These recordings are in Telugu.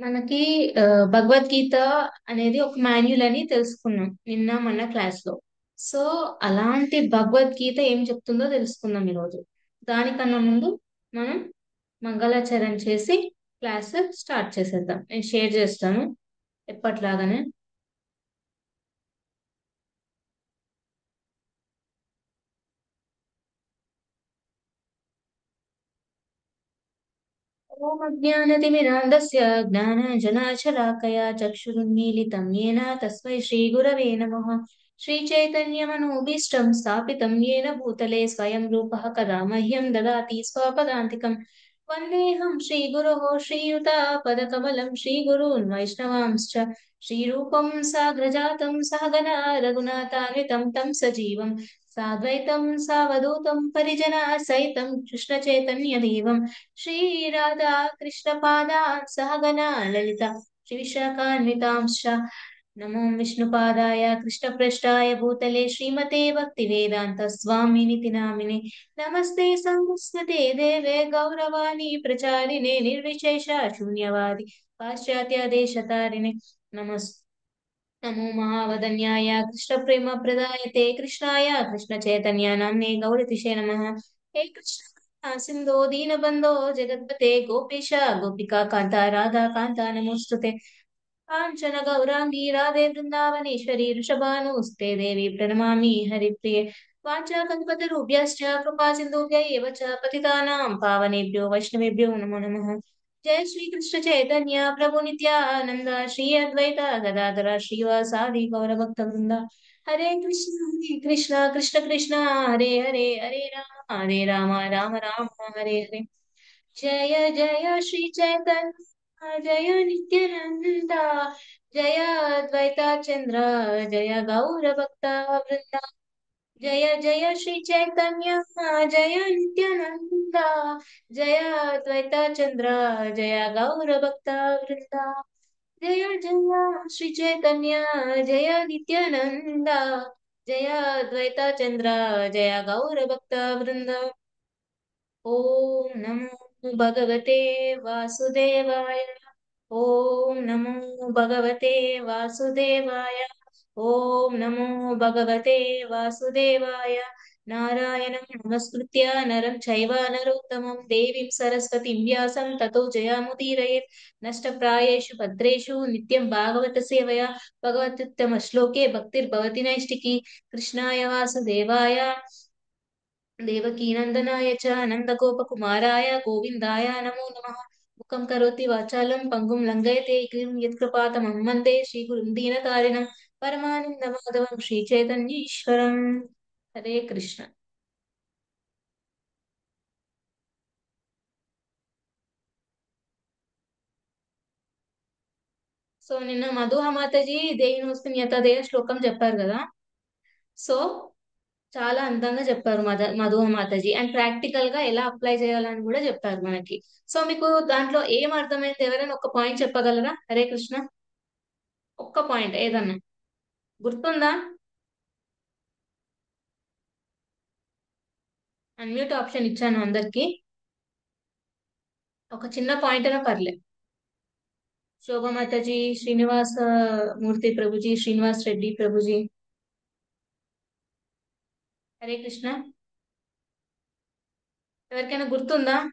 మనకి ఆ, భగవద్గీత అనేది ఒక మాన్యుల్ అని తెలుసుకున్నాం నిన్న మన క్లాస్ లో. సో అలాంటి భగవద్గీత ఏం చెప్తుందో తెలుసుకుందాం ఈరోజు. దానికన్నా ముందు మనం మంగళాచరణ చేసి క్లాస్ స్టార్ట్ చేసేద్దాం. నేను షేర్ చేస్తాను ఎప్పట్లాగానే. ఓం అజ్ఞానతిమిరాంధస్య జ్ఞానాంజనాశలాకయా చక్షురున్మీలితం येन తస్మై శ్రీగురవే నమః. శ్రీచైతన్యమనోభీష్టం స్థాపితం येन భూతలే స్వయం రూపः కదా మह्यं దదాతి స్వపదాంతికం. వందేహం శ్రీగురోः శ్రీయుతాపదకమలం శ్రీగుरून् వైష్ణవాంశ్చ శ్రీరూపం సాగ్రజాతం సహగణా రఘునాథాన్వితం తం సజీవం సాద్వైతం సావధూతం పరిజనా సహితం కృష్ణచైతన్యదేవం श्रीराधा कृष्णपादा सहगना ललिता श्रीविशाखान्वितांश्च नमो विष्णुपादाय कृष्णपृष्ठाय भूतले श्रीमते भक्तिवेदान्त स्वामिनिति नामिने नमस्ते संस्कृते देवे गौरवाणी प्रचारिणे निर्विशेष शून्यवादि पाश्चात्य देशतारिणे नमस् नमो महावदन्याय कृष्णप्रेमप्रदायते कृष्णाय कृष्णचैतन्य नाम्ने गौरतिशे नमः। हे कृष्ण सिन्धो दीनबन्धो जगत्पते गोपीश गोपिका कान्ता राधा कान्ता नमोऽस्तुते। काञ्चन गौराङ्गी राधे वृन्दावनेश्वरी वृषभानुस्ते देवी प्रणमामि हरिप्रिये। वाञ्छाकल्पतरुभ्यश्च कृपा सिन्धुभ्य एव च पतितानां पावनेभ्यो वैष्णवेभ्यो नमो नमः। जय श्री कृष्ण चैतन्य प्रभु नित्यानंद श्री अद्वैत गदाधर श्रीवासादि गौर भक्त वृंदा। हरे कृष्ण कृष्ण कृष्ण हरे हरे हरे राम राम राम हरे हरे। जय जय श्री चैतन्य जय नित्यानंद जय अद्वैत चंद्र जय गौर भक्त वृंदा। जय जय श्री चैतन्य जय नित्यानंद जय अद्वैत चंद्र जय गौर भक्त वृंदा। जय जय श्री चैतन्य जय नित्यानंद जय अद्वैत चंद्र जय गौर भक्त वृंदा। ओम नमो भगवते वासुदेवाय। ओम नमो भगवते वासुदेवाय। ओम नमो भगवते वासुदेवाय। नारायणं नमस्कृत्य नरं चैव नरोत्तमं देवीं सरस्वतीं व्यासं ततो जयामुदीरयेत्। नष्टप्रायेषु भद्रेषु नित्यं भागवत सेवया भगवत्युत्तमश्लोके भक्तिर्भवति नैष्टिकी। कृष्णाय वासुदेवाय देवकीनन्दनाय च नन्दगोपकुमाराय गोविन्दाय नमो नमः। मुखं करोति वाचालं पङ्गुं लङ्घयते गिरिं यत्कृपातमं वन्दे श्रीगुरुं दीनतारिणं परमानन्दमाधवं श्रीचैतन्येश्वरम्। हरे कृष्ण। సో నిన్న మధుహ మాతాజీ దేహి నమస్కృత్య శ్లోకం చెప్పారు కదా. సో చాలా అందంగా చెప్పారు మధుహ మాతాజీ. అండ్ ప్రాక్టికల్ గా ఎలా అప్లై చేయాలని కూడా చెప్పారు మనకి. సో మీకు దాంట్లో ఏం అర్థమైంది? ఎవరైనా ఒక పాయింట్ చెప్పగలరా? హరే కృష్ణ. ఒక్క పాయింట్ ఏదన్నా గుర్తుందా? అన్మ్యూట్ ఆప్షన్ ఇచ్చాను అందరికి. ఒక చిన్న పాయింట్ అయినా పర్లే. శోభా మాతాజీ, శ్రీనివాస మూర్తి ప్రభుజీ, శ్రీనివాస్ రెడ్డి ప్రభుజీ. హరే కృష్ణ. ఎవరికైనా గుర్తుందా?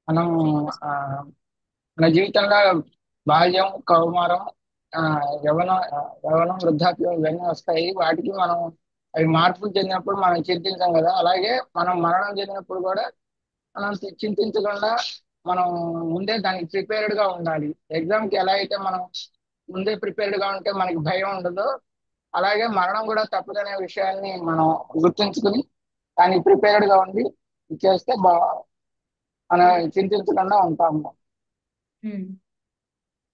మనం శ్రీనివాస్. ఆ, మన జీవితంలో బాల్యం, కౌమారం, ఆ, యవనం, వృద్ధాప్యం ఇవన్నీ వస్తాయి. వాటికి మనం అవి మార్పులు చెందినప్పుడు మనం చింతించాం కదా. అలాగే మనం మరణం చెందినప్పుడు కూడా మనం చింతించకుండా మనం ముందే దానికి ప్రిపేర్డ్ గా ఉండాలి. ఎగ్జామ్ కి ఎలా అయితే మనం ముందే ప్రిపేర్డ్ గా ఉంటే మనకి భయం ఉండదో, అలాగే మరణం కూడా తప్పదనే విషయాన్ని మనం గుర్తుంచుకుని దానికి ప్రిపేర్డ్ గా ఉండి చేస్తే మనం చింతించకుండా ఉంటాము. ఉమ్.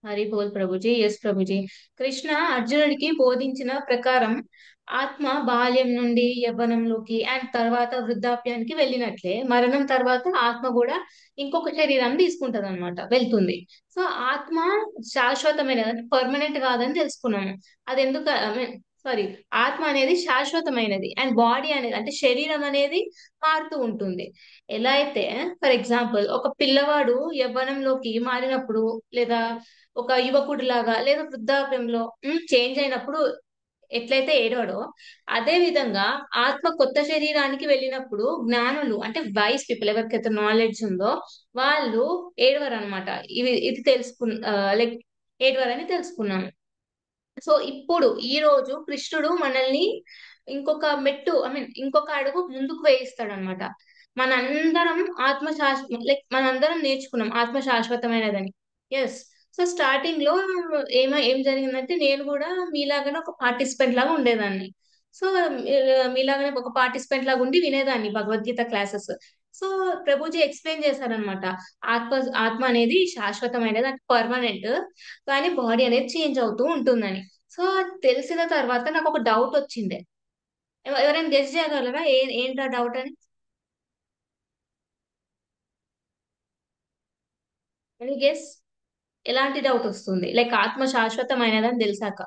హరి బోల్ ప్రభుజీ. ఎస్ ప్రభుజీ. కృష్ణ అర్జునుడికి బోధించిన ప్రకారం ఆత్మ బాల్యం నుండి యవ్వనంలోకి అండ్ తర్వాత వృద్ధాప్యానికి వెళ్ళినట్లే మరణం తర్వాత ఆత్మ కూడా ఇంకొక శరీరాన్ని తీసుకుంటది అనమాట, వెళ్తుంది. సో ఆత్మ శాశ్వతమైనది, పర్మనెంట్ కాదని తెలుసుకున్నాము. అది ఎందుకు, సారీ, ఆత్మ అనేది శాశ్వతమైనది అండ్ బాడీ అనేది అంటే శరీరం అనేది మారుతూ ఉంటుంది. ఎలా అయితే ఫర్ ఎగ్జాంపుల్ ఒక పిల్లవాడు యవ్వనంలోకి మారినప్పుడు, లేదా ఒక యువకుడి లాగా లేదా వృద్ధాప్యంలో చేంజ్ అయినప్పుడు ఎట్లయితే ఏడవడో, అదే విధంగా ఆత్మ కొత్త శరీరానికి వెళ్ళినప్పుడు జ్ఞానులు అంటే వైస్ పీపుల్ ఎవరికైతే నాలెడ్జ్ ఉందో వాళ్ళు ఏడవరు అనమాట. ఇది లైక్ ఏడవరని తెలుసుకున్నాము. సో ఇప్పుడు ఈ రోజు కృష్ణుడు మనల్ని ఇంకొక మెట్టు, ఇంకొక అడుగు ముందుకు వేయిస్తాడు అనమాట. మనందరం లైక్ మనందరం నేర్చుకున్నాం ఆత్మ శాశ్వతమైనదని. ఎస్. సో స్టార్టింగ్ లో ఏం జరిగిందంటే నేను కూడా మీలాగానే ఒక పార్టిసిపెంట్ లాగా ఉండేదాన్ని. సో మీలాగానే ఒక పార్టిసిపెంట్ లాగా ఉండి వినేదాన్ని Bhagavad Gita classes. So Prabhuji explain చేశారనమాట. ఆత్మ ఆత్మ అనేది శాశ్వతమైనది అంటే పర్మనెంట్, కానీ బాడీ అనేది చేంజ్ అవుతూ ఉంటుందని. సో అది తెలిసిన తర్వాత నాకు ఒక డౌట్ వచ్చింది. ఎవరైనా గెస్ చేయగలరా ఏంటా డౌట్ అని? గెస్. ఎలాంటి డౌట్ వస్తుంది లైక్ ఆత్మ శాశ్వతమైనదని తెలిసాక?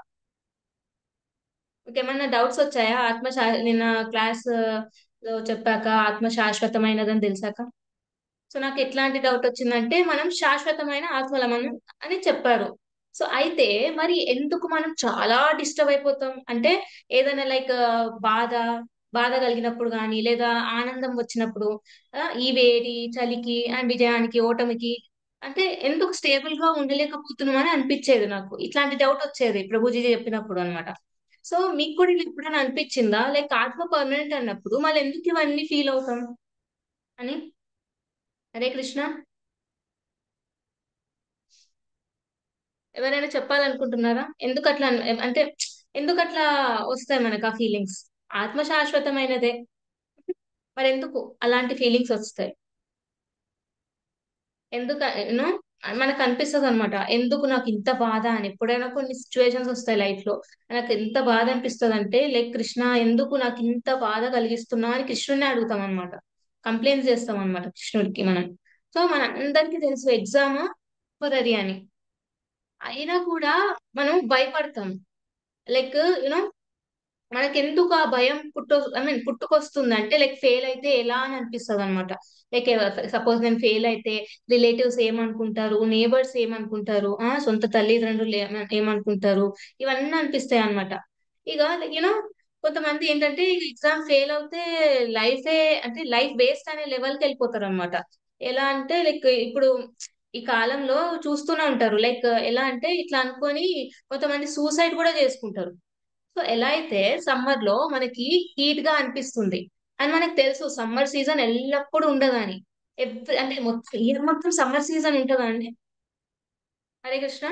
మీకు ఏమన్నా డౌట్స్ వచ్చాయా నిన్న క్లాస్ లో చెప్పాక ఆత్మ శాశ్వతమైనదని తెలిసాక? సో నాకు ఎట్లాంటి డౌట్ వచ్చిందంటే మనం శాశ్వతమైన ఆత్మలమను అని చెప్పారు. సో అయితే మరి ఎందుకు మనం చాలా డిస్టర్బ్ అయిపోతాం అంటే ఏదైనా లైక్ బాధ బాధ కలిగినప్పుడు కానీ లేదా ఆనందం వచ్చినప్పుడు, ఈ వేడి చలికి అండ్ విజయానికి ఓటమికి అంటే ఎందుకు స్టేబుల్ గా ఉండలేకపోతున్నాం అని అనిపించేది నాకు. ఇట్లాంటి డౌట్ వచ్చేది ప్రభుజీ చెప్పినప్పుడు అన్నమాట. సో మీకు కూడా ఇలా ఎప్పుడైనా అనిపించిందా లైక్ ఆత్మ పర్మనెంట్ అన్నప్పుడు మళ్ళీ ఎందుకు ఇవన్నీ ఫీల్ అవుతాం అని? హరే కృష్ణ. ఎవరైనా చెప్పాలనుకుంటున్నారా ఎందుకు అట్లా అంటే ఎందుకు అట్లా వస్తాయి మనకు ఆ ఫీలింగ్స్? ఆత్మ శాశ్వతమైనదే, మరి ఎందుకు అలాంటి ఫీలింగ్స్ వస్తాయి? ఎందుకు యూనో మనకు అనిపిస్తుంది అనమాట, ఎందుకు నాకు ఇంత బాధ అని. ఎప్పుడైనా కొన్ని సిచ్యువేషన్స్ వస్తాయి లైఫ్ లో, నాకు ఎంత బాధ అనిపిస్తుంది అంటే లైక్ కృష్ణ ఎందుకు నాకు ఇంత బాధ కలిగిస్తున్నా అని కృష్ణుడిని అడుగుతాం అనమాట. కంప్లైంట్స్ చేస్తాం అనమాట కృష్ణుడికి మనం. సో మన అందరికీ తెలుసు ఎగ్జామ్ టెంపరరీ అని, అయినా కూడా మనం భయపడతాం. లైక్ యూనో మనకెందుకు ఆ భయం పుట్టుకొస్తుంది అంటే లైక్ ఫెయిల్ అయితే ఎలా అని అనిపిస్తుంది అనమాట. లైక్ సపోజ్ నేను ఫెయిల్ అయితే రిలేటివ్స్ ఏమనుకుంటారు, నేబర్స్ ఏమనుకుంటారు, సొంత తల్లిదండ్రులు ఏమనుకుంటారు, ఇవన్నీ అనిపిస్తాయి అనమాట. ఇక యూనో కొంతమంది ఏంటంటే ఎగ్జామ్ ఫెయిల్ అవుతే లైఫే అంటే లైఫ్ వేస్ట్ అనే లెవెల్కి వెళ్ళిపోతారు అనమాట. ఎలా అంటే లైక్ ఇప్పుడు ఈ కాలంలో చూస్తూనే ఉంటారు లైక్ ఎలా అంటే ఇట్లా అనుకొని కొంతమంది సూసైడ్ కూడా చేసుకుంటారు. సో ఎలా అయితే సమ్మర్ లో మనకి హీట్ గా అనిపిస్తుంది అని మనకు తెలుసు సమ్మర్ సీజన్ ఎల్లప్పుడూ ఉండదని. అంటే మొత్తం ఇయర్ మొత్తం సమ్మర్ సీజన్ ఉంటుందండి. హరే కృష్ణ.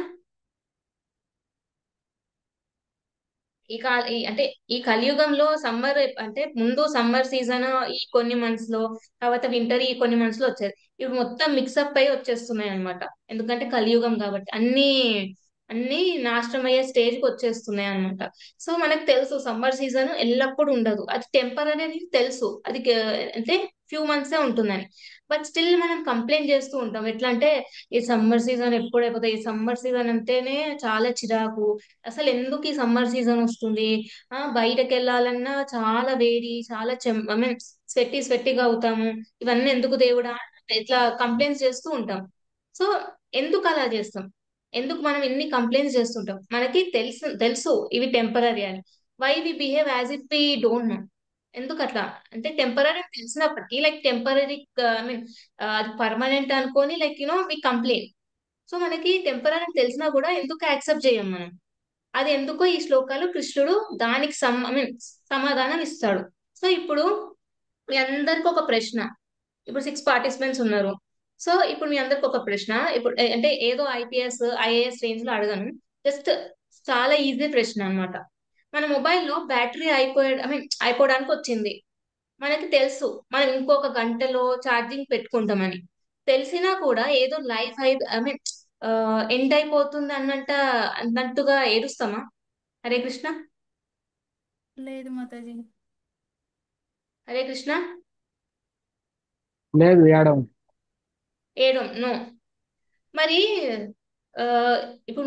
అంటే ఈ కలియుగంలో సమ్మర్ అంటే ముందు సమ్మర్ సీజన్ ఈ కొన్ని మంత్స్ లో, తర్వాత వింటర్ ఈ కొన్ని మంత్స్ లో వచ్చేది. ఇప్పుడు మొత్తం మిక్సప్ అయి వచ్చేస్తున్నాయి అన్నమాట. ఎందుకంటే కలియుగం కాబట్టి అన్ని నాశనం అయ్యే స్టేజ్ కి వచ్చేస్తున్నాయి అన్నమాట. సో మనకు తెలుసు సమ్మర్ సీజన్ ఎల్లప్పుడూ ఉండదు, అది టెంపరీ అనేది తెలుసు. అది అంటే ఫ్యూ మంత్సే ఉంటుందని. బట్ స్టిల్ మనం కంప్లైంట్ చేస్తూ ఉంటాం. ఎట్లా అంటే ఈ సమ్మర్ సీజన్ ఎప్పుడు అయిపోతుంది, ఈ సమ్మర్ సీజన్ అంటేనే చాలా చిరాకు, అసలు ఎందుకు ఈ సమ్మర్ సీజన్ వస్తుంది, బయటకు వెళ్ళాలన్నా చాలా వేడి, చాలా ఐ మీన్ స్వెట్టిగా అవుతాము, ఇవన్నీ ఎందుకు దేవుడా, ఇట్లా కంప్లైంట్స్ చేస్తూ ఉంటాం. సో ఎందుకు అలా చేస్తాం? ఎందుకు మనం ఇన్ని కంప్లైంట్స్ చేస్తుంటాం? మనకి తెలుసు తెలుసు ఇవి టెంపరీ అని. Why we behave as if we don't know? ఎందుకు అట్లా అంటే టెంపరీ తెలిసినప్పటికీ లైక్ టెంపరీ ఐ మీన్ అది పర్మనెంట్ అనుకొని లైక్ వి కంప్లైంట్. సో మనకి టెంపరీ తెలిసినా కూడా ఎందుకు యాక్సెప్ట్ చేయం మనం? అది ఎందుకో ఈ శ్లోకాలు కృష్ణుడు దానికి ఐ మీన్ సమాధానం ఇస్తాడు. సో ఇప్పుడు మీ అందరికి ఒక ప్రశ్న. ఇప్పుడు 6 పార్టిసిపెంట్స్ ఉన్నారు. సో ఇప్పుడు మీ అందరికి ఒక ప్రశ్న. ఇప్పుడు అంటే ఏదో ఐపీఎస్ ఐఏఎస్ రేంజ్ లో అడగను. జస్ట్ చాలా ఈజీ ప్రశ్న అన్నమాట. మన మొబైల్లో బ్యాటరీ అయిపోవడానికి వచ్చింది. మనకి తెలుసు మనం ఇంకొక గంటలో ఛార్జింగ్ పెట్టుకుంటామని. తెలిసినా కూడా ఏదో లైఫ్ ఐ మీన్ ఎండ్ అయిపోతుంది అన్నట్టుగా ఏడుస్తామా? హరే కృష్ణ. లేదు మాతాజీ. హరే కృష్ణ. లేదు ఏడవం. ఏడం నో. మరి ఆ, ఇప్పుడు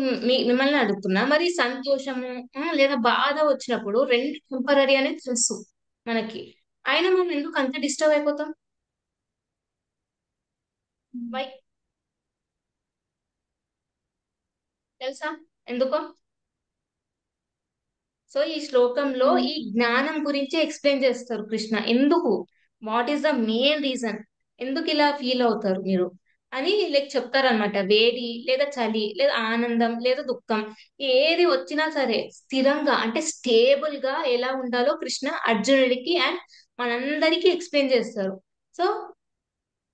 మిమ్మల్ని అడుగుతున్నా, మరి సంతోషము లేదా బాధ వచ్చినప్పుడు రెండు టెంపరీ అనేది తెలుసు మనకి. అయినా మనం ఎందుకు అంత డిస్టర్బ్ అయిపోతాం? వై? తెలుసా ఎందుకో? సో ఈ శ్లోకంలో ఈ జ్ఞానం గురించి ఎక్స్ప్లెయిన్ చేస్తారు కృష్ణ. ఎందుకు, what is the main reason, ఎందుకు ఇలా ఫీల్ అవుతారు మీరు అని లైక్ చెప్తారనమాట. వేడి లేదా చలి లేదా ఆనందం లేదా దుఃఖం ఏది వచ్చినా సరే స్థిరంగా అంటే స్టేబుల్ గా ఎలా ఉండాలో కృష్ణ అర్జునుడికి అండ్ మనందరికీ ఎక్స్ప్లెయిన్ చేస్తారు. సో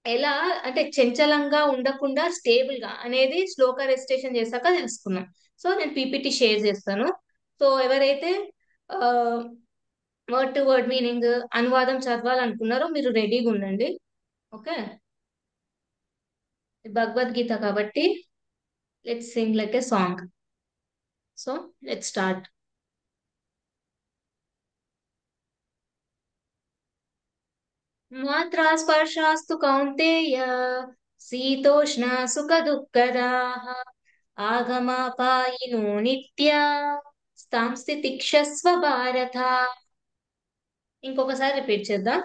ఎలా అంటే చంచలంగా ఉండకుండా స్టేబుల్ గా అనేది శ్లోక రెజిస్ట్రేషన్ చేశాక తెలుసుకున్నాం. సో నేను పీపీటీ షేర్ చేస్తాను. సో ఎవరైతే వర్డ్ టు వర్డ్ మీనింగ్ అనువాదం చదవాలనుకున్నారో మీరు రెడీగా ఉండండి. ఓకే. భగవద్గీత కాబట్టి let's sing like a song. So let's start. మాత్రా స్పర్శాస్తు కౌంతేయ శీతోష్ణ సుఖ దుఃఖదాః ఆగమాపాయినో నిత్యా స్థితిక్షస్వ భారత. ఇంకొకసారి రిపీట్ చేద్దాం.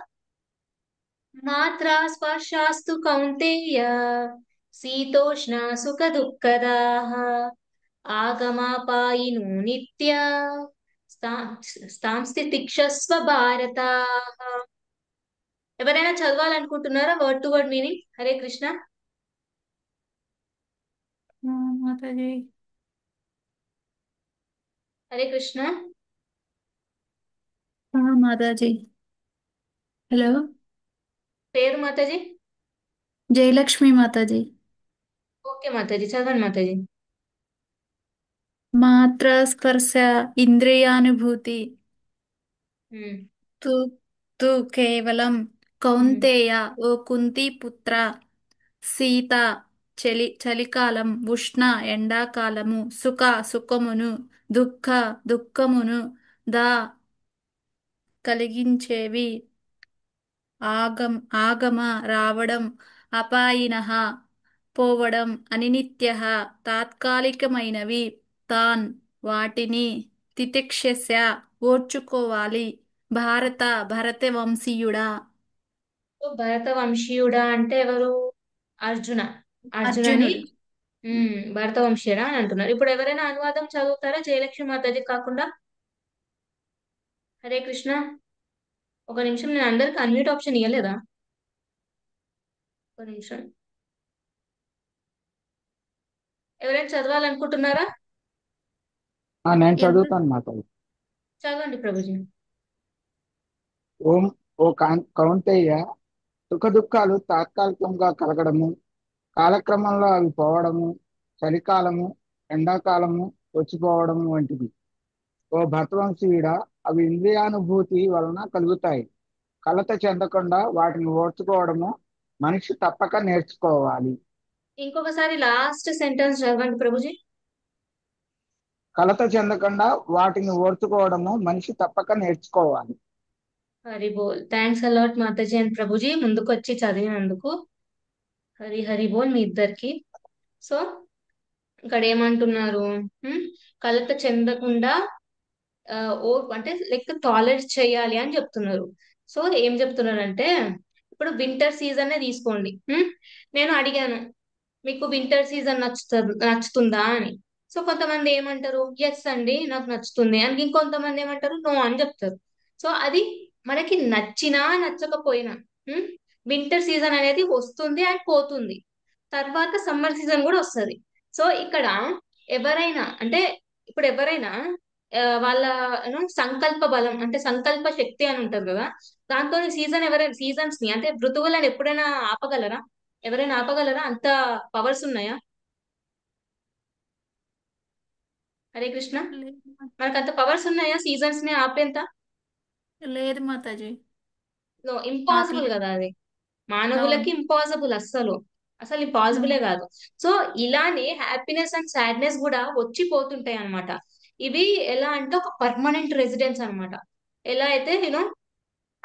మాత్రా స్పర్శాస్తు కౌంతేయ శీతోష్ణ సుఖ దుఃఖదాః ఆగమాపాయినో నిత్యా స్థితిక్షస్వ భారత. ఎవరైనా చదవాలనుకుంటున్నారా word to word meaning? Hare Krishna. మాతాజీ. హరే కృష్ణ. మాతాజీ. హలో. పేరు మాతాజీ? జయలక్ష్మి మాతాజీ. ఓకే మాతాజీ, చదవండి మాతాజీ. మాత్ర స్పర్శ ఇంద్రియానుభూతి ఉమ్, తు తు కేవలం ఉమ్. కౌంతేయ ఓ కుంతి పుత్ర సీత చలికాలం ఉష్ణ ఎండాకాలము సుఖమును దుఃఖ దుఃఖమును దా కలిగించేవి ఆగమ రావడం అపాయినః పోవడం అనినిత్యః తాత్కాలికమైనవి తాన్ వాటిని తితిక్షస్య ఓర్చుకోవాలి భరతవంశీయుడా. సో భరత వంశీయుడా అంటే ఎవరు? అర్జున. అర్జునని అర్జునుడు. భరత వంశీయుడా అని అంటున్నారు. ఇప్పుడు ఎవరైనా అనువాదం చదువుతారా జయలక్ష్మి మాతాజీ కాకుండా? హరే కృష్ణ. ఒక నిమిషం, నేను అందరికి అన్మ్యూట్ ఆప్షన్ ఇవ్వలేదా? ఒక నిమిషం. ఎవరైనా చదవాలనుకుంటున్నారా? నేను ఎంత చదువుతాను మాతాజీ. చదవండి ప్రభుజీ. ఓం. ఓ కౌంతేయ, సుఖ దుఃఖాలు తాత్కాలికంగా కలగడము, కాలక్రమంలో అవి పోవడము, చలికాలము ఎండాకాలము వచ్చిపోవడము వంటివి. ఓ భరతవంశీయుడా, అవి ఇంద్రియానుభూతి వలన కలుగుతాయి. కలత చెందకుండా వాటిని ఓర్చుకోవడము మనిషి తప్పక నేర్చుకోవాలి. ఇంకొకసారి లాస్ట్ సెంటెన్స్ చదవండి ప్రభుజీ. కలత చెందకుండా వాటిని ఓర్చుకోవడము మనిషి తప్పక నేర్చుకోవాలి. హరి బోల్. Thanks a lot Mataji and Prabhuji ముందుకు వచ్చి చదివినందుకు. హరి హరి బోల్ మీ ఇద్దరికి. సో ఇక్కడ ఏమంటున్నారు? హ్మ్? కలత చెందకుండా ఆ, ఓ అంటే లైక్ టాలరేట్ చేయాలి అని చెప్తున్నారు. సో ఏం చెప్తున్నారంటే, ఇప్పుడు వింటర్ సీజన్ తీసుకోండి. నేను అడిగాను మీకు వింటర్ సీజన్ నచ్చుతుందా అని. సో కొంతమంది ఏమంటారు ఎస్ అండి నాకు నచ్చుతుంది అని, ఇంకొంతమంది ఏమంటారు నో అని చెప్తారు. సో అది మనకి నచ్చినా నచ్చకపోయినా వింటర్ సీజన్ అనేది వస్తుంది అండ్ పోతుంది. తర్వాత సమ్మర్ సీజన్ కూడా వస్తుంది. సో ఇక్కడ ఎవరైనా అంటే ఇప్పుడు ఎవరైనా వాళ్ళ సంకల్ప బలం అంటే సంకల్ప శక్తి అని ఉంటారు కదా, దాంతో ఎవరైనా సీజన్స్ ని అంటే ఋతువులను ఎప్పుడైనా ఆపగలరా? ఎవరైనా ఆపగలరా? అంత పవర్స్ ఉన్నాయా? హరే కృష్ణ. లేదు మనకు అంత పవర్స్ ఉన్నాయా సీజన్స్ ని ఆపేంత? లేదు మాతాజీ. నో, నాకు ఇంపాసిబుల్ లేదు. కదా అది. అవును. మానవులకి ఇంపాసిబుల్ అస్సలు. అసలు పాసిబులే కాదు. సో ఇలానే హ్యాపీనెస్ అండ్ సాడ్నెస్ కూడా వచ్చిపోతుంటాయి అన్నమాట. ఇవి ఎలా అంటే ఒక పర్మనెంట్ రెసిడెన్స్ అన్నమాట. ఎలా అయితే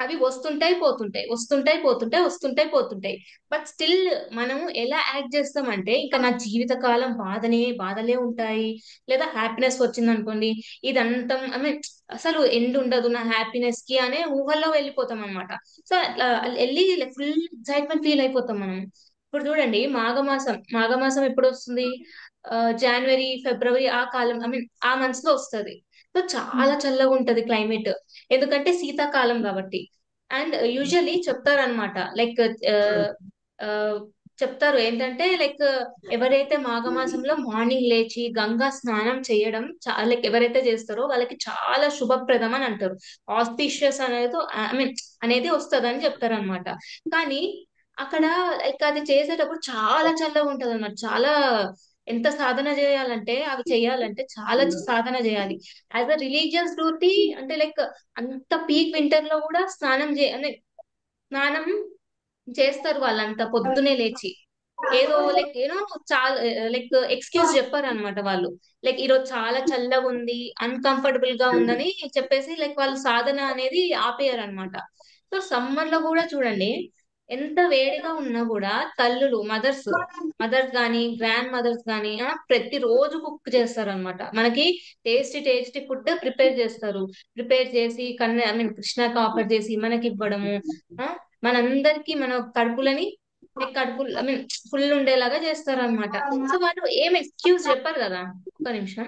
అవి వస్తుంటాయి పోతుంటాయి, వస్తుంటాయి పోతుంటాయి, వస్తుంటాయి పోతుంటాయి. బట్ స్టిల్ మనం ఎలా యాక్ట్ చేస్తామంటే, ఇంకా నా జీవితకాలం బాధలే ఉంటాయి, లేదా హ్యాపీనెస్ వచ్చింది అనుకోండి, ఇదంతా ఐ మీన్ అసలు ఎండ్ ఉండదు నా హ్యాపీనెస్ కి అనే ఊహల్లో వెళ్ళిపోతాం అనమాట. సో అట్లా వెళ్ళి ఫుల్ ఎక్సైట్మెంట్ ఫీల్ అయిపోతాం మనం. ఇప్పుడు చూడండి, మాఘమాసం ఎప్పుడు వస్తుంది? జనవరి ఫిబ్రవరి ఆ కాలం, ఐ మీన్ ఆ మంత్స్ లో వస్తుంది. సో చాలా చల్లగా ఉంటది క్లైమేట్, ఎందుకంటే శీతాకాలం కాబట్టి. అండ్ యూజువల్లీ చెప్తారనమాట, లైక్ చెప్తారు ఏంటంటే, లైక్ ఎవరైతే మాఘమాసంలో మార్నింగ్ లేచి గంగా స్నానం చేయడం లైక్ ఎవరైతే చేస్తారో వాళ్ళకి చాలా శుభప్రదం అని అంటారు. ఆస్పిషియస్ అనేది ఐ మీన్ అనేది వస్తుంది అని చెప్తారు అనమాట. కానీ అక్కడ లైక్ అది చేసేటప్పుడు చాలా చల్లగా ఉంటది అనమాట. చాలా ఎంత సాధన చేయాలంటే, అవి చేయాలంటే చాలా సాధన చేయాలి. యాజ్ అ రిలీజియస్ డ్యూటీ అంటే, లైక్ అంత పీక్ వింటర్ లో కూడా అంటే స్నానం చేస్తారు వాళ్ళంతా పొద్దునే లేచి. ఏదో లైక్ చాలా లైక్ ఎక్స్క్యూజ్ చెప్పారు అనమాట వాళ్ళు. లైక్ ఈరోజు చాలా చల్లగా ఉంది, అన్కంఫర్టబుల్ గా ఉందని చెప్పేసి లైక్ వాళ్ళు సాధన అనేది ఆపేయారు అనమాట. సో సమ్మర్ లో కూడా చూడండి, ఎంత వేడిగా ఉన్నా కూడా తల్లులు మదర్స్ గానీ గ్రాండ్ మదర్స్ గానీ ప్రతిరోజు కుక్ చేస్తారు అనమాట. మనకి టేస్టీ ఫుడ్ ప్రిపేర్ చేస్తారు. ప్రిపేర్ చేసి ఐ మీన్ కృష్ణకి ఆఫర్ చేసి మనకి ఇవ్వడము, ఆ, మనందరికి మన కడుపులని కడుపు ఐ మీన్ ఫుల్ ఉండేలాగా చేస్తారు అనమాట. సో వాళ్ళు ఏం ఎక్స్క్యూజ్ చెప్పారు కదా. ఒక్క నిమిషం.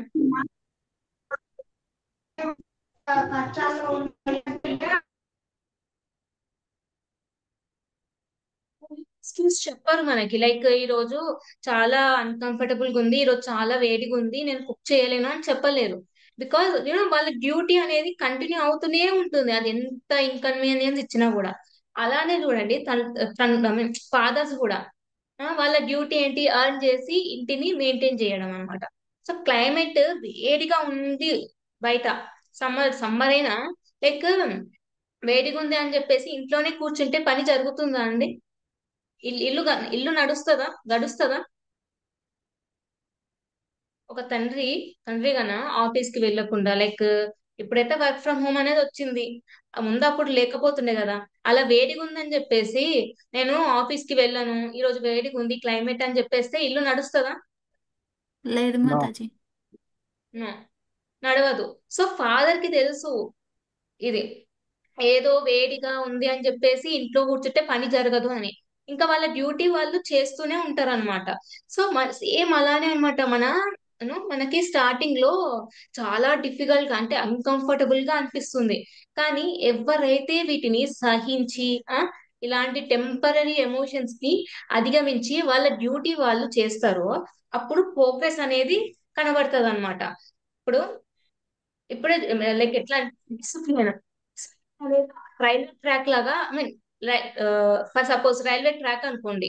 ఎక్స్క్యూజ్ చెప్పారు మనకి, లైక్ ఈ రోజు చాలా అన్కంఫర్టబుల్ గా ఉంది, ఈ రోజు చాలా వేడిగా ఉంది, నేను కుక్ చేయలేను అని చెప్పలేరు. బికాజ్ వాళ్ళ డ్యూటీ అనేది కంటిన్యూ అవుతూనే ఉంటుంది, అది ఎంత ఇన్కన్వీనియన్స్ ఇచ్చినా కూడా. అలానే చూడండి, తన ఫాదర్స్ కూడా వాళ్ళ డ్యూటీ ఏంటి? ఎర్న్ చేసి ఇంటిని మెయింటైన్ చేయడం అన్నమాట. సో క్లైమేట్ వేడిగా ఉంది బయట, సమ్మర్ అయినా లైక్ వేడిగా ఉంది అని చెప్పేసి ఇంట్లోనే కూర్చుంటే పని జరుగుతుందా అండి? ఇల్లు నడుస్తుందా, గడుస్తుందా? ఒక తండ్రి గన ఆఫీస్ కి వెళ్ళకుండా, లైక్ ఇప్పుడైతే వర్క్ ఫ్రమ్ హోమ్ అనేది వచ్చింది, ఆ ముందు అప్పుడు లేకపోతుండే కదా. అలా వేడిగా ఉందని చెప్పేసి నేను ఆఫీస్ కి వెళ్ళను, ఈ రోజు వేడిగా ఉంది క్లైమేట్ అని చెప్పేస్తే ఇల్లు నడుస్తుందా? లేదు నో. మాతాజీ. No, నడవదు. సో ఫాదర్ కి తెలుసు ఇది ఏదో వేడిగా ఉంది అని చెప్పేసి ఇంట్లో కూర్చుంటే పని జరగదు అని. ఇంకా వాళ్ళ డ్యూటీ వాళ్ళు చేస్తూనే ఉంటారు అనమాట. సో సేమ్ అలానే అనమాట. మనకి స్టార్టింగ్ లో చాలా డిఫికల్ట్ గా అంటే అన్కంఫర్టబుల్ గా అనిపిస్తుంది. కానీ ఎవరైతే వీటిని సహించి ఇలాంటి టెంపరరీ ఎమోషన్స్ ని అధిగమించి వాళ్ళ డ్యూటీ వాళ్ళు చేస్తారో, అప్పుడు ప్రోగ్రెస్ అనేది కనబడుతుంది అనమాట. ఇప్పుడు ఇప్పుడే లైక్ ఎట్లా డిసిప్లిన్ అనేది రైల్వే ట్రాక్ లాగా, I mean for suppose railway track అనుకోండి.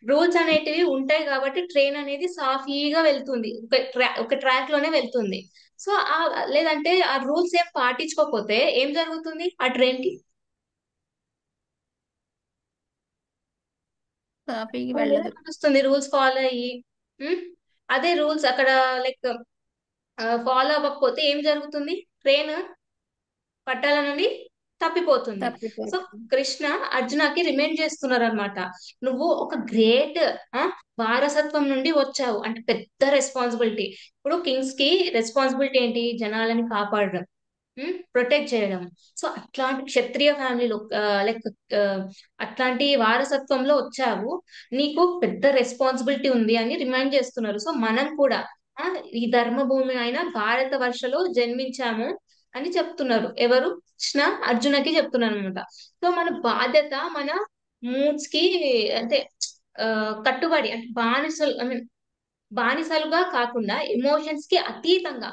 రూల్స్ అనేటివి ఉంటాయి కాబట్టి ట్రైన్ అనేది సాఫీగా వెళ్తుంది, ఒక ట్రాక్ లోనే వెళ్తుంది. సో లేదంటే ఆ రూల్స్ ఏం పాటించుకోకపోతే ఏం జరుగుతుంది ఆ ట్రైన్ కి? కాఫీకి దాని మీద వెళ్ళదు. నడుస్తుంది రూల్స్ ఫాలో అయ్యి. ఉమ్, అదే రూల్స్ అక్కడ లైక్ ఫాలో అవ్వకపోతే ఏం జరుగుతుంది? ట్రైన్ పట్టాల నుండి తప్పిపోతుంది. సో తప్పిపోతుంది. కృష్ణ అర్జునకి రిమైండ్ చేస్తున్నారు అనమాట. నువ్వు ఒక గ్రేట్ వారసత్వం నుండి వచ్చావు అంటే పెద్ద రెస్పాన్సిబిలిటీ. ఇప్పుడు కింగ్స్ కి రెస్పాన్సిబిలిటీ ఏంటి? జనాలని కాపాడడం, ప్రొటెక్ట్ చేయడం. సో అట్లాంటి క్షత్రియ ఫ్యామిలీలో లైక్ అట్లాంటి వారసత్వంలో వచ్చావు, నీకు పెద్ద రెస్పాన్సిబిలిటీ ఉంది అని రిమైండ్ చేస్తున్నారు. సో మనం కూడా ఆ, ఈ ధర్మ భూమి అయిన భారత వర్షలో జన్మించాము అని చెప్తున్నారు. ఎవరు? కృష్ణ అర్జునకి చెప్తున్నారు అనమాట. సో మన బాధ్యత మన మూడ్స్ కి అంటే ఆ, కట్టుబడి అంటే బానిసలు ఐ మీన్ బానిసలుగా కాకుండా ఎమోషన్స్ కి అతీతంగా,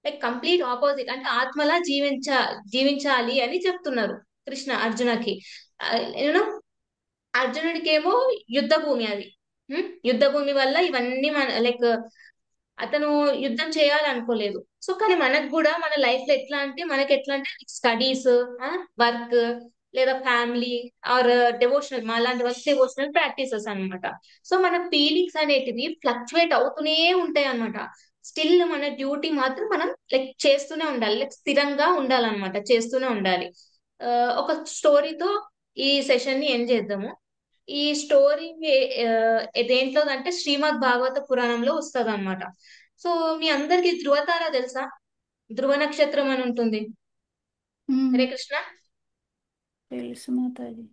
లైక్ కంప్లీట్ ఆపోజిట్ అంటే ఆత్మలా జీవించాలి అని చెప్తున్నారు కృష్ణ అర్జునకి. యూనో అర్జునుడికేమో యుద్ధ భూమి అది. యుద్ధ భూమి వల్ల ఇవన్నీ మన లైక్ అతను యుద్ధం చేయాలనుకోలేదు. సో కానీ మనకు కూడా మన లైఫ్ లో ఎట్లా అంటే, మనకి ఎట్లా అంటే స్టడీస్, వర్క్, లేదా ఫ్యామిలీ ఆర్ డెవోషనల్, మా లాంటి వాళ్ళకి డెవోషనల్ ప్రాక్టీసెస్ అన్నమాట. సో మన ఫీలింగ్స్ అనేటివి ఫ్లక్చువేట్ అవుతూనే ఉంటాయి అన్నమాట. స్టిల్ మన డ్యూటీ మాత్రం మనం లైక్ చేస్తూనే ఉండాలి, లైక్ స్థిరంగా ఉండాలన్నమాట, చేస్తూనే ఉండాలి. ఒక స్టోరీతో ఈ సెషన్ ని ఎండ్ చేద్దాము. ఈ స్టోరీ దేంట్లో అంటే శ్రీమద్ భాగవత పురాణంలో వస్తుంది అనమాట. సో మీ అందరికి ధృవతార తెలుసా? ధ్రువ నక్షత్రం అని ఉంటుంది. ఉమ్, హరే కృష్ణ. తెలుసు మాతాజీ.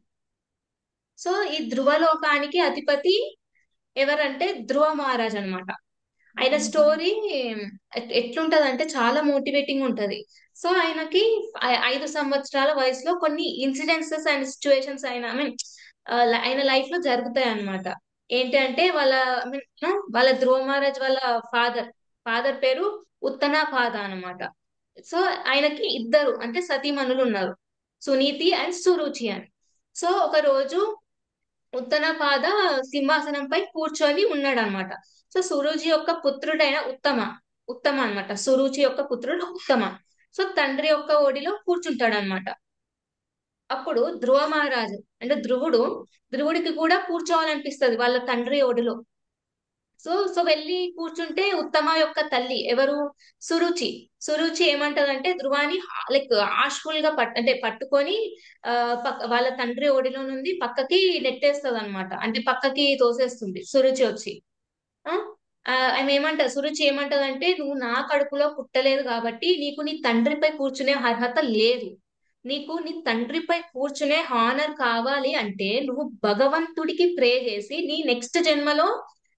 సో ఈ ధ్రువలోకానికి అధిపతి ఎవరంటే ధ్రువ మహారాజ్ అన్నమాట. ఆయన స్టోరీ ఎట్లుంటది అంటే చాలా మోటివేటింగ్ ఉంటది. సో ఆయనకి 5 సంవత్సరాల వయసులో కొన్ని ఇన్సిడెన్సెస్ అండ్ సిచ్యువేషన్స్ ఆయన ఐ మీన్ ఆయన లైఫ్ లో జరుగుతాయి అన్నమాట. ఏంటి అంటే వాళ్ళ I mean, వాళ్ళ ధ్రువ మహారాజ్ వాళ్ళ ఫాదర్ ఫాదర్ పేరు ఉత్తనాపాద అన్నమాట. సో ఆయనకి ఇద్దరు అంటే సతీమణులు ఉన్నారు, సునీతి అండ్ సురుచి అని. సో ఒక రోజు ఉత్తనపాద సింహాసనంపై కూర్చొని ఉన్నాడు అనమాట. సో సురుచి యొక్క పుత్రుడైన ఉత్తమ అన్నమాట. సురుచి యొక్క పుత్రుడు ఉత్తమ. సో తండ్రి యొక్క ఒడిలో కూర్చుంటాడు అనమాట. అప్పుడు ధ్రువ మహారాజు అంటే ధ్రువుడికి కూడా కూర్చోవాలనిపిస్తది వాళ్ళ తండ్రి ఒడిలో. సో వెళ్ళి కూర్చుంటే ఉత్తమ యొక్క తల్లి ఎవరు, సురుచి. సురుచి ఏమంటదంటే ధ్రువాని లైక్ ఆష్ఫుల్ గా అంటే పట్టుకొని ఆ వాళ్ళ తండ్రి ఒడిలో నుండి పక్కకి నెట్టేస్తుంది అనమాట, అంటే పక్కకి తోసేస్తుంది సురుచి వచ్చి. ఆ ఆమె ఏమంటది, సురుచి ఏమంటదంటే నువ్వు నా కడుపులో పుట్టలేదు కాబట్టి నీకు నీ తండ్రిపై కూర్చునే అర్హత లేదు. నీకు నీ తండ్రిపై కూర్చునే హానర్ కావాలి అంటే నువ్వు భగవంతుడికి ప్రే చేసి నీ నెక్స్ట్ జన్మలో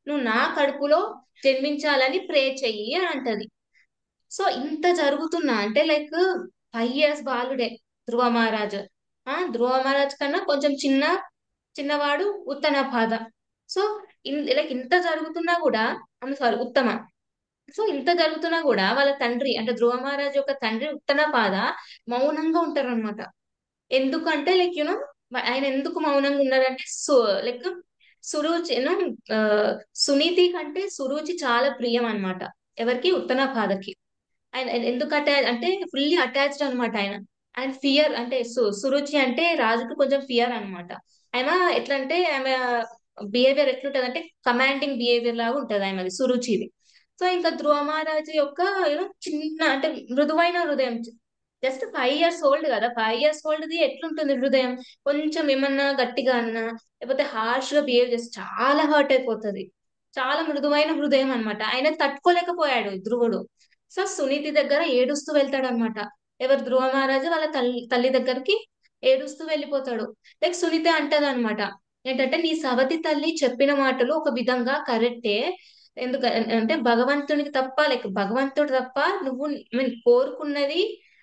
నువ్వు నా కడుపులో జన్మించాలని ప్రే చెయ్యి అని అంటది. సో ఇంత జరుగుతున్నా అంటే లైక్ 5 years బాలుడే ధ్రువ మహారాజ్. ధ్రువ మహారాజ్ కన్నా కొంచెం చిన్నవాడు ఉత్తనపాద. సో లైక్ ఇంత జరుగుతున్నా కూడా సారీ ఉత్తమ. సో ఇంత జరుగుతున్నా కూడా వాళ్ళ తండ్రి అంటే ధ్రువ మహారాజ్ యొక్క తండ్రి ఉత్తనపాద మౌనంగా ఉంటారు అనమాట. ఎందుకంటే లైక్ ఆయన ఎందుకు మౌనంగా ఉన్నారంటే లైక్ సురుచి ఆ, సునీతి కంటే సురుచి చాలా ప్రియం అన్నమాట. ఎవరికి, ఉత్తనపాదకి. ఆయన ఎందుకు అటాచ్ అంటే ఫుల్లీ అటాచ్డ్ అనమాట ఆయన. ఆయన ఫియర్ అంటే సురుచి అంటే రాజుకు కొంచెం ఫియర్ అన్నమాట. ఆమె ఎట్లా అంటే ఆమె బిహేవియర్ ఎట్లుంటది అంటే కమాండింగ్ బిహేవియర్ లాగా ఉంటది ఆమెది, సురుచిది. సో ఇంకా ధ్రువ మహారాజు యొక్క చిన్న అంటే మృదువైన హృదయం. జస్ట్ 5 years ఓల్డ్ కదా, 5 years ఓల్డ్ది ఎట్లుంటుంది హృదయం, కొంచెం ఏమన్నా గట్టిగా అన్నా లేకపోతే హార్ష్ గా బిహేవ్ చేస్తే చాలా హర్ట్ అయిపోతది. చాలా మృదువైన హృదయం అన్నమాట. ఆయన తట్టుకోలేకపోయాడు ధ్రువుడు. సో సునీతి దగ్గర ఏడుస్తూ వెళ్తాడు అనమాట. ఎవరు, ధ్రువ మహారాజు వాళ్ళ తల్లి దగ్గరికి ఏడుస్తూ వెళ్ళిపోతాడు. లైక్ సునీత అంటది అనమాట, ఏంటంటే నీ సవతి తల్లి చెప్పిన మాటలు ఒక విధంగా కరెక్టే. ఎందుకు అంటే భగవంతునికి తప్ప లైక్ భగవంతుడు తప్ప నువ్వు I mean, కోరుకున్నది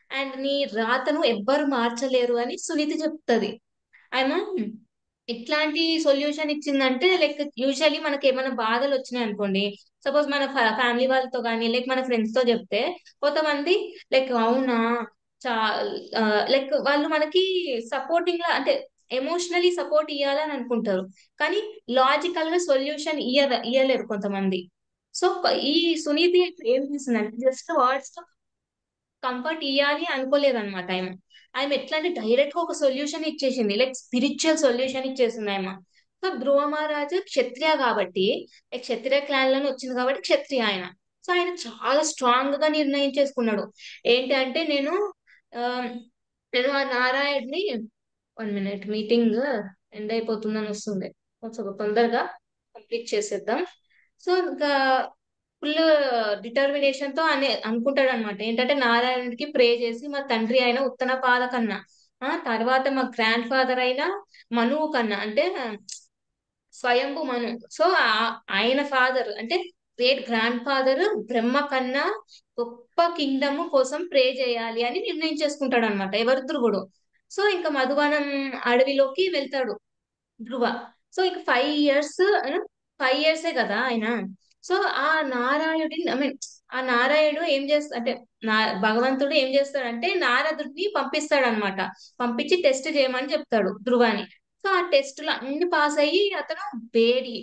అండ్ నీ రాతను ఎవ్వరు మార్చలేరు అని సునీతి చెప్తది. ఆయన ఇట్లాంటి సొల్యూషన్ ఇచ్చిందంటే లైక్ యూజువల్లీ మనకి ఏమైనా బాధలు వచ్చినాయి అనుకోండి, సపోజ్ మన ఫ్యామిలీ వాళ్ళతో కానీ లైక్ మన ఫ్రెండ్స్ తో చెప్తే కొంతమంది లైక్ అవునా చా లైక్ వాళ్ళు మనకి సపోర్టింగ్ లా అంటే ఎమోషనలీ సపోర్ట్ ఇవ్వాలని అనుకుంటారు, కానీ లాజికల్ గా సొల్యూషన్ ఇయ్యలేరు కొంతమంది. సో ఈ సునీతి ఏం చేసిందంటే జస్ట్ వర్డ్స్ కంఫర్ట్ ఇవ్వాలి అనుకోలేదన్నమాట ఆయన. ఆమె ఎట్లా అంటే డైరెక్ట్ గా ఒక సొల్యూషన్ ఇచ్చేసింది, లైక్ స్పిరిచువల్ సొల్యూషన్ ఇచ్చేసింది ఆమె. సో ధ్రువ మహారాజు క్షత్రియ కాబట్టి, లైక్ క్షత్రియ క్లాన్ లోనే వచ్చింది కాబట్టి క్షత్రియ ఆయన. సో ఆయన చాలా స్ట్రాంగ్ గా నిర్ణయం చేసుకున్నాడు. ఏంటి అంటే ఆ, నేను ఆ నారాయణ్ని 1 minute మీటింగ్ ఎండ్ అయిపోతుందని వస్తుంది, కొంచెం తొందరగా కంప్లీట్ చేసేద్దాం. సో ఇంకా ఫుల్ డిటర్మినేషన్ తో అనుకుంటాడు అనమాట. ఏంటంటే నారాయణుడికి ప్రే చేసి మా తండ్రి అయిన ఉత్తనపాద కన్నా తర్వాత మా గ్రాండ్ ఫాదర్ అయిన మనువు కన్నా అంటే స్వయంభు మను. సో ఆయన ఫాదర్ అంటే గ్రేట్ గ్రాండ్ ఫాదర్ బ్రహ్మ కన్నా గొప్ప కింగ్డమ్ కోసం ప్రే చేయాలి అని నిర్ణయం చేసుకుంటాడు అనమాట ఎవరు, ధ్రువుడు. సో ఇంకా మధువనం అడవిలోకి వెళ్తాడు ధ్రువ. సో ఇక 5 years, 5 yearsే కదా ఆయన. సో ఆ నారాయణుడి ఐ మీన్ ఆ నారాయణుడు ఏం చేస్తా అంటే నా భగవంతుడు ఏం చేస్తాడంటే నారదుడిని పంపిస్తాడు అనమాట. పంపించి టెస్ట్ చేయమని చెప్తాడు ధ్రువాని. సో ఆ టెస్టులు అన్ని పాస్ అయ్యి అతను వేడి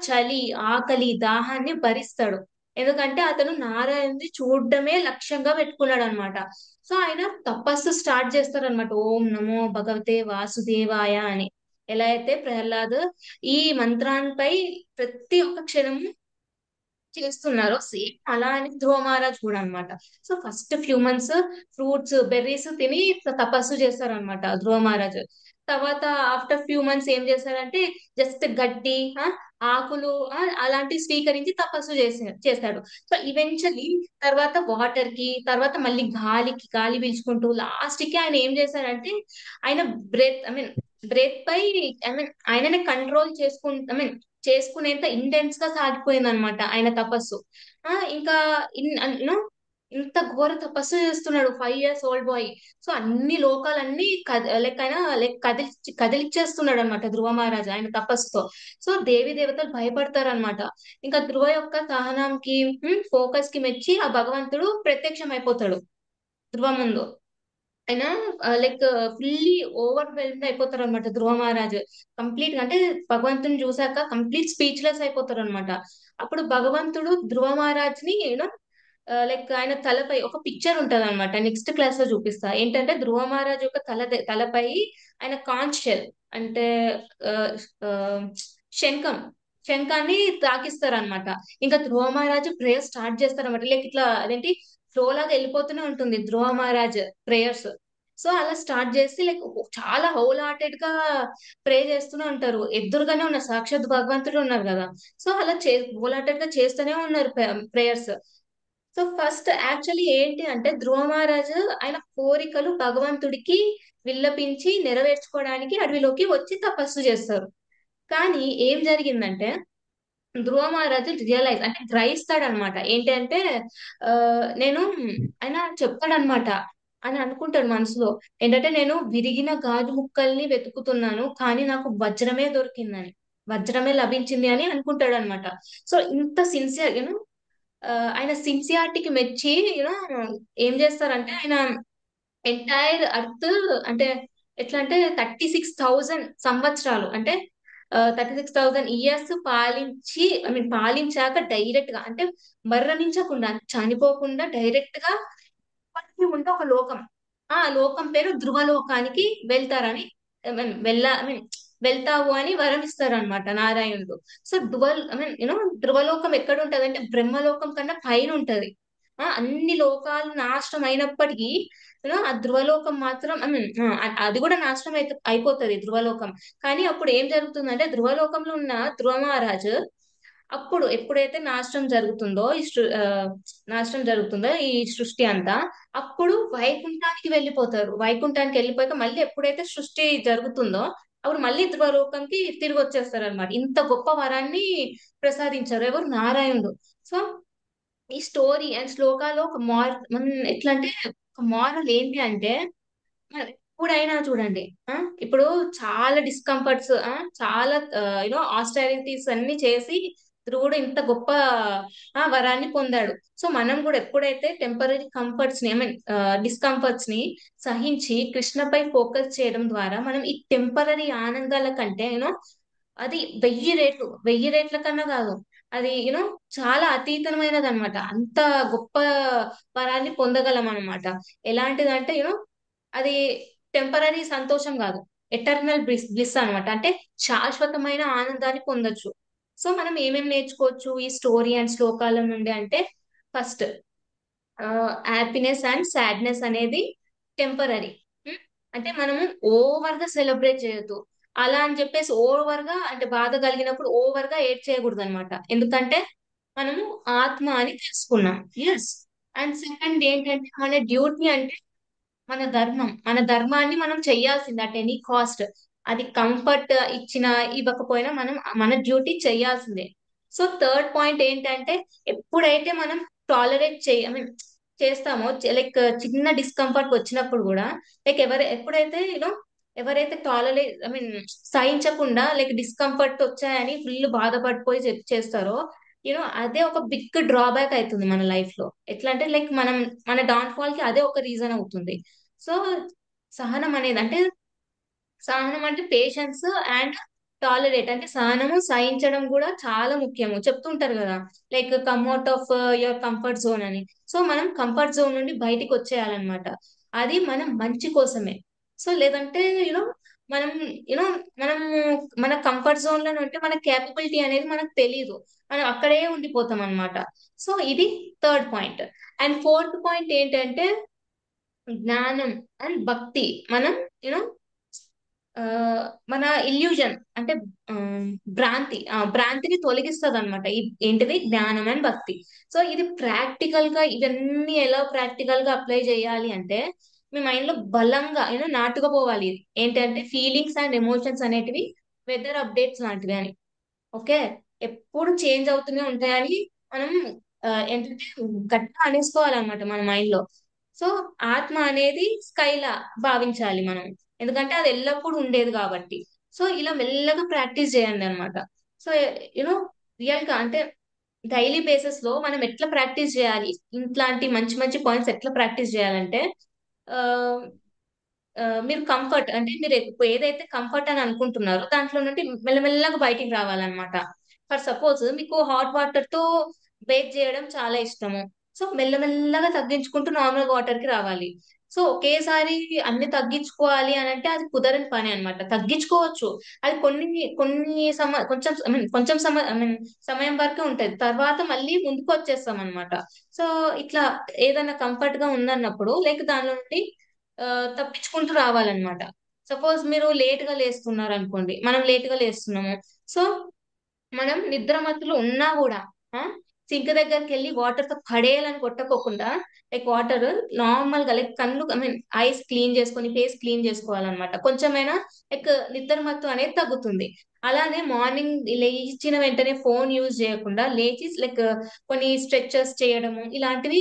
చలి ఆకలి దాహాన్ని భరిస్తాడు. ఎందుకంటే అతను నారాయణుని చూడడమే లక్ష్యంగా పెట్టుకున్నాడు అనమాట. సో ఆయన తపస్సు స్టార్ట్ చేస్తారనమాట, ఓం నమో భగవతే వాసుదేవాయ అని. ఎలా అయితే ప్రహ్లాద్ ఈ మంత్రాన్పై ప్రతి ఒక్క క్షణము చేస్తున్నారో, సేమ్ అలా అని ధ్రువ మహారాజ్ కూడా అనమాట. So first few months fruits berries తిని తపస్సు చేస్తారనమాట ధ్రువ మహారాజ్. తర్వాత ఆఫ్టర్ ఫ్యూ మంత్స్ ఏం చేస్తారంటే జస్ట్ గడ్డి, ఆకులు, అలాంటివి స్వీకరించి తపస్సు చేస్తాడు. సో ఈవెన్చువల్లీ తర్వాత వాటర్ కి, తర్వాత మళ్ళీ గాలి పీల్చుకుంటూ లాస్ట్ కి ఆయన ఏం చేశారంటే ఆయన బ్రెత్ పై ఆయననే కంట్రోల్ చేసుకునేంత ఇంటెన్స్ గా సాగిపోయింది అనమాట ఆయన తపస్సు. ఇంకా ఇన్ యూనో ఇంత ఘోర తపస్సు చేస్తున్నాడు 5 years ఓల్డ్ బాయ్. సో అన్ని లోకాలన్నీ లైక్ ఆయన కదిలిచ్చేస్తున్నాడు అనమాట ధ్రువ మహారాజు ఆయన తపస్సుతో. సో దేవి దేవతలు భయపడతారు అనమాట. ఇంకా ధ్రువ యొక్క సహనంకి, ఫోకస్ కి మెచ్చి ఆ భగవంతుడు ప్రత్యక్షం అయిపోతాడు ధ్రువ ముందు. ఆయన లైక్ ఫుల్లీ ఓవర్వెల్మ్డ్ అయిపోతారు అనమాట ధ్రువ మహారాజ్. కంప్లీట్ గా అంటే భగవంతుని చూసాక కంప్లీట్ స్పీచ్లెస్ అయిపోతారు అనమాట. అప్పుడు భగవంతుడు ధ్రువ మహారాజ్ ని లైక్ ఆయన తలపై ఒక పిక్చర్ ఉంటది అనమాట, నెక్స్ట్ క్లాస్ లో చూపిస్తా. ఏంటంటే ధ్రువ మహారాజ్ యొక్క తలపై ఆయన కాంచ్ షెల్ అంటే ఆ, ఆ, శంఖం శంఖాన్ని తాకిస్తారనమాట. ఇంకా ధ్రువ మహారాజు ప్రేయర్ స్టార్ట్ చేస్తారన్నమాట. లైక్ ఇట్లా అదేంటి ఫ్లో లాగా వెళ్ళిపోతూనే ఉంటుంది ధ్రువ మహారాజ్ ప్రేయర్స్. సో అలా స్టార్ట్ చేసి లైక్ చాలా హోల్ హార్టెడ్ గా ప్రే చేస్తూనే ఉంటారు. ఎదురుగానే ఉన్న సాక్షాత్ భగవంతుడు ఉన్నారు కదా. సో అలా హోల్ హార్టెడ్ గా చేస్తూనే ఉన్నారు ప్రేయర్స్. సో ఫస్ట్ యాక్చువల్లీ ఏంటి అంటే ధ్రువ మహారాజు ఆయన కోరికలు భగవంతుడికి విల్లపించి నెరవేర్చుకోవడానికి అడవిలోకి వచ్చి తపస్సు చేస్తారు. కానీ ఏం జరిగిందంటే ధ్రువ మహారాజు రియలైజ్ అంటే గ్రహిస్తాడు అనమాట. ఏంటి అంటే ఆ నేను ఆయన చెప్తాడనమాట. అని అనుకుంటాడు మనసులో. ఏంటంటే నేను విరిగిన గాజు ముక్కల్ని వెతుకుతున్నాను కానీ నాకు వజ్రమే దొరికిందని, వజ్రమే లభించింది అని అనుకుంటాడు అనమాట. సో ఇంత సిన్సియర్ ఆయన సిన్సియారిటీకి మెచ్చి యూనో ఏం చేస్తారంటే ఆయన ఎంటైర్ అర్త్ అంటే ఎట్లా అంటే 36,000 సంవత్సరాలు అంటే 36,000 years పాలించి పాలించాక డైరెక్ట్ గా అంటే మరణించకుండా చనిపోకుండా డైరెక్ట్ గా ఇప్పటికీ ఉండే ఒక లోకం, ఆ లోకం పేరు ధ్రువలోకానికి వెళ్తారని వెళ్తావు అని వరం ఇస్తారనమాట నారాయణుడు. సో ధ్రువలోకం ఎక్కడ ఉంటది అంటే బ్రహ్మలోకం కన్నా పైన ఉంటది. అన్ని లోకాలు నాశనం అయినప్పటికీ ఆ ధ్రువలోకం మాత్రం అది కూడా నాశనం అయిపోతది ధ్రువలోకం. కానీ అప్పుడు ఏం జరుగుతుందంటే ధ్రువలోకంలో ఉన్న ధ్రువ మహారాజు అప్పుడు ఎప్పుడైతే నాశనం జరుగుతుందో ఈ సృష్టి అంతా, అప్పుడు వైకుంఠానికి వెళ్ళిపోతారు. వైకుంఠానికి వెళ్ళిపోయాక మళ్ళీ ఎప్పుడైతే సృష్టి జరుగుతుందో అప్పుడు మళ్ళీ ధ్రువలోకంకి తిరిగి వచ్చేస్తారు అనమాట. ఇంత గొప్ప వరాన్ని ప్రసాదించారు ఎవరు, నారాయణుడు. సో ఈ స్టోరీ అండ్ శ్లోకాలో ఒక ఎట్లా అంటే ఒక మారల్ ఏంటి అంటే ఎప్పుడైనా చూడండి, ఆ ఇప్పుడు చాలా డిస్కంఫర్ట్స్, చాలా ఆస్టారిటీస్ అన్ని చేసి ధ్రువుడు ఇంత గొప్ప వరాన్ని పొందాడు. సో మనం కూడా ఎప్పుడైతే టెంపరీ కంఫర్ట్స్ ని డిస్కంఫర్ట్స్ ని సహించి కృష్ణపై ఫోకస్ చేయడం ద్వారా మనం ఈ టెంపరీ ఆనందాల కంటే అది 1000 రెట్లు 1000 రెట్ల కన్నా కాదు, అది చాలా అతీతమైనది అనమాట. అంత గొప్ప వరాన్ని పొందగలం అనమాట. ఎలాంటిదంటే అది టెంపరీ సంతోషం కాదు, ఎటర్నల్ బ్లిస్ అన్నమాట. అంటే శాశ్వతమైన ఆనందాన్ని పొందొచ్చు. సో మనం ఏమేమి నేర్చుకోవచ్చు ఈ స్టోరీ అండ్ శ్లోకాల నుండి అంటే ఫస్ట్ హ్యాపీనెస్ అండ్ సాడ్నెస్ అనేది టెంపరీ. అంటే మనము ఓవర్ గా సెలబ్రేట్ చేయొద్దు. అలా అని చెప్పేసి ఓవర్ గా అంటే బాధ కలిగినప్పుడు ఓవర్ గా ఏడ్ చేయకూడదు అనమాట. ఎందుకంటే మనము ఆత్మ అని తెలుసుకున్నాం. ఎస్. అండ్ సెకండ్ ఏంటంటే మన డ్యూటీ అంటే మన ధర్మాన్ని మనం చెయ్యాల్సింది అట్ ఎనీ కాస్ట్. అది కంఫర్ట్ ఇచ్చినా ఇవ్వకపోయినా మనం మన డ్యూటీ చెయ్యాల్సిందే. సో థర్డ్ పాయింట్ ఏంటంటే ఎప్పుడైతే మనం టాలరేట్ చేస్తామో, లైక్ చిన్న డిస్కంఫర్ట్ వచ్చినప్పుడు కూడా, లైక్ ఎప్పుడైతే ఎవరైతే సహించకుండా లైక్ డిస్కంఫర్ట్ వచ్చాయని ఫుల్ బాధపడిపోయి చేస్తారో అదే ఒక బిగ్ డ్రాబ్యాక్ అవుతుంది మన లైఫ్ లో. ఎట్లా అంటే లైక్ మన డౌన్ఫాల్ కి అదే ఒక రీజన్ అవుతుంది. సో సహనం అనేది అంటే సహనం అంటే పేషెన్స్ అండ్ టాలరేట్ అంటే సహనము సహించడం కూడా చాలా ముఖ్యము చెప్తుంటారు కదా. Like come out of your comfort zone అని. సో మనం కంఫర్ట్ జోన్ నుండి బయటికి వచ్చేయాలన్నమాట. అది మనం మంచి కోసమే. సో లేదంటే యూనో మనం యూనో మనం మన కంఫర్ట్ జోన్ లో ఉంటే మన కేపబిలిటీ అనేది మనకు తెలియదు. మనం అక్కడే ఉండిపోతాం అన్నమాట. సో ఇది third point. And fourth point ఏంటంటే జ్ఞానం అండ్ భక్తి. మనం యూనో ఆ, మన ఇల్యూజన్ అంటే ఆ, భ్రాంతిని తొలగిస్తుంది అనమాట. ఏంటిది జ్ఞానం అండ్ భక్తి. సో ఇది ప్రాక్టికల్ గా ఇవన్నీ ఎలా ప్రాక్టికల్ గా అప్లై చేయాలి అంటే మీ మైండ్ లో బలంగా నాటుకుపోవాలి. ఇది ఏంటంటే ఫీలింగ్స్ అండ్ ఎమోషన్స్ అనేటివి వెదర్ అప్డేట్స్ లాంటివి అని. ఓకే. ఎప్పుడు చేంజ్ అవుతూనే ఉంటాయని మనం ఏంటంటే గట్టిగా అనేసుకోవాలన్నమాట మన మైండ్ లో. సో ఆత్మ అనేది స్కైలా భావించాలి మనం. ఎందుకంటే అది ఎల్లప్పుడూ ఉండేది కాబట్టి. సో ఇలా మెల్లగా ప్రాక్టీస్ చేయండి అనమాట. సో యూనో రియల్ గా అంటే డైలీ బేసిస్ లో మనం ఎట్లా ప్రాక్టీస్ చేయాలి, ఇట్లాంటి మంచి మంచి పాయింట్స్ ఎట్లా ప్రాక్టీస్ చేయాలంటే ఆ, మీరు కంఫర్ట్ అంటే మీరు ఏదైతే కంఫర్ట్ అని అనుకుంటున్నారో దాంట్లో నుండి మెల్లమెల్లగా బయటికి రావాలన్నమాట. ఫర్ సపోజ్ మీకు హాట్ వాటర్ తో బేక్ చేయడం చాలా ఇష్టము. సో మెల్లమెల్లగా తగ్గించుకుంటూ నార్మల్ వాటర్ కి రావాలి. సో ఒకేసారి అన్ని తగ్గించుకోవాలి అని అంటే అది కుదరని పని అన్నమాట. తగ్గించుకోవచ్చు. అది కొన్ని కొన్ని కొంచెం కొంచెం సమయం వరకే ఉంటది. తర్వాత మళ్ళీ ముందుకు వచ్చేస్తాం అనమాట. సో ఇట్లా ఏదైనా కంఫర్ట్ గా ఉందన్నప్పుడు లైక్ దానిలో నుండి ఆ, తప్పించుకుంటూ రావాలన్నమాట. సపోజ్ మీరు లేట్ గా లేస్తున్నారు అనుకోండి, మనం లేట్ గా లేస్తున్నాము. సో మనం నిద్ర మత్తులో ఉన్నా కూడా సింక్ దగ్గరికి వెళ్ళి వాటర్ తో పడేయాలని కొట్టకోకుండా లైక్ వాటర్ నార్మల్ గా లైక్ కళ్ళు ఐస్ క్లీన్ చేసుకొని ఫేస్ క్లీన్ చేసుకోవాలన్నమాట. కొంచెమైనా లైక్ నిద్ర మత్తు అనేది తగ్గుతుంది. అలానే మార్నింగ్ లేచిన వెంటనే ఫోన్ యూజ్ చేయకుండా లేచి లైక్ కొన్ని స్ట్రెచెస్ చేయడము ఇలాంటివి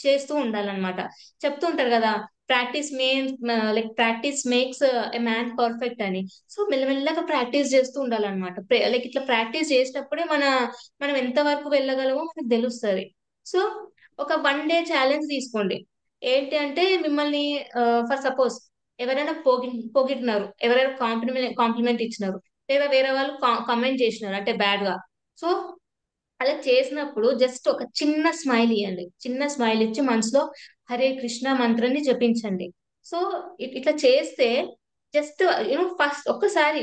చేస్తూ ఉండాలన్నమాట. చెప్తూ ఉంటారు కదా, practice like practice makes a man perfect అని. సో మెల్లమెల్లగా ప్రాక్టీస్ చేస్తూ ఉండాలన్నమాట. లైక్ ఇట్లా ప్రాక్టీస్ చేసినప్పుడే మనం ఎంత వరకు వెళ్ళగలమో మనకు తెలుస్తుంది. సో ఒక 1 డే ఛాలెంజ్ తీసుకోండి. ఏంటి అంటే మిమ్మల్ని ఫర్ సపోజ్ ఎవరైనా పొగిడినారు, ఎవరైనా కాంప్లిమెంట్ ఇచ్చినారు, లేదా వేరే వాళ్ళు కామెంట్ చేసినారు అంటే బ్యాడ్ గా. సో అలా చేసినప్పుడు జస్ట్ ఒక చిన్న స్మైల్ ఇవ్వండి. చిన్న స్మైల్ ఇచ్చి మనసులో హరే కృష్ణ మంత్రాన్ని జపించండి. సో ఇట్లా చేస్తే జస్ట్ ఫస్ట్ ఒక్కసారి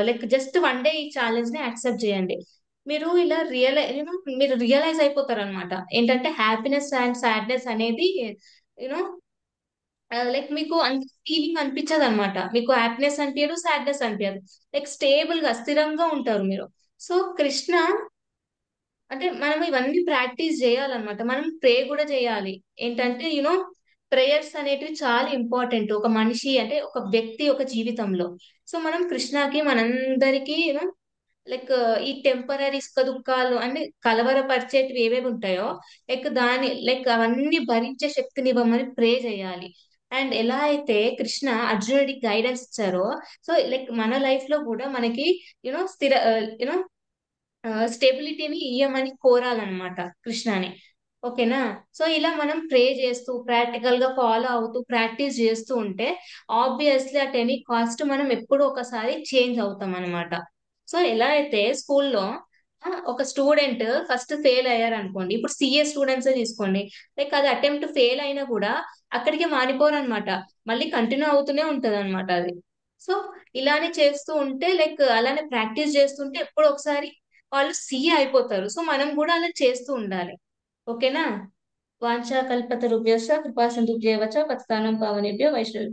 లైక్ జస్ట్ 1 డే ఈ ఛాలెంజ్ ని యాక్సెప్ట్ చేయండి. మీరు ఇలా మీరు రియలైజ్ అయిపోతారు అనమాట. ఏంటంటే హ్యాపీనెస్ అండ్ సాడ్నెస్ అనేది యూనో లైక్ మీకు అంత ఫీలింగ్ అనిపించదు అనమాట. మీకు హ్యాపీనెస్ అనిపించదు, సాడ్నెస్ అనిపించదు. లైక్ స్టేబుల్ గా స్థిరంగా ఉంటారు మీరు. సో కృష్ణ అంటే మనం ఇవన్నీ ప్రాక్టీస్ చేయాలన్నమాట. మనం ప్రే కూడా చేయాలి. ఏంటంటే ప్రేయర్స్ అనేటివి చాలా ఇంపార్టెంట్ ఒక మనిషి అంటే ఒక వ్యక్తి ఒక జీవితంలో. సో మనం కృష్ణకి మనందరికీ లైక్ ఈ టెంపరీ సుఖ దుఃఖాలు అన్ని కలవరపరిచేటివి ఏవేవి ఉంటాయో లైక్ అవన్నీ భరించే శక్తిని ఇవ్వమని ప్రే చేయాలి. అండ్ ఎలా అయితే కృష్ణ అర్జునుడికి గైడెన్స్ ఇచ్చారో, సో లైక్ మన లైఫ్ లో కూడా మనకి స్థిర యూనో స్టెబిలిటీని ఇయ్యమని కోరాలన్నమాట కృష్ణని. ఓకేనా. సో ఇలా మనం ప్రే చేస్తూ ప్రాక్టికల్ గా ఫాలో అవుతూ ప్రాక్టీస్ చేస్తూ ఉంటే ఆబ్వియస్లీ అట్ ఎనీ కాస్ట్ మనం ఎప్పుడూ ఒకసారి చేంజ్ అవుతాం అనమాట. సో ఎలా అయితే స్కూల్లో ఒక స్టూడెంట్ ఫస్ట్ ఫెయిల్ అయ్యారు అనుకోండి, ఇప్పుడు సిఏ స్టూడెంట్స్ తీసుకోండి. లైక్ అది అటెంప్ట్ ఫెయిల్ అయినా కూడా అక్కడికి మానిపోరు అనమాట. మళ్ళీ కంటిన్యూ అవుతూనే ఉంటది అనమాట అది. సో ఇలానే చేస్తూ ఉంటే లైక్ అలానే ప్రాక్టీస్ చేస్తుంటే ఎప్పుడు ఒకసారి వాళ్ళు సీఏ అయిపోతారు. సో మనం కూడా అలా చేస్తూ ఉండాలి. ఓకేనా. వాంఛా కల్పతరుభ్యశ్చ కృపా సింధుభ్యో వచ్చ పతితానం పావనేభ్యో వైష్ణవేభ్యో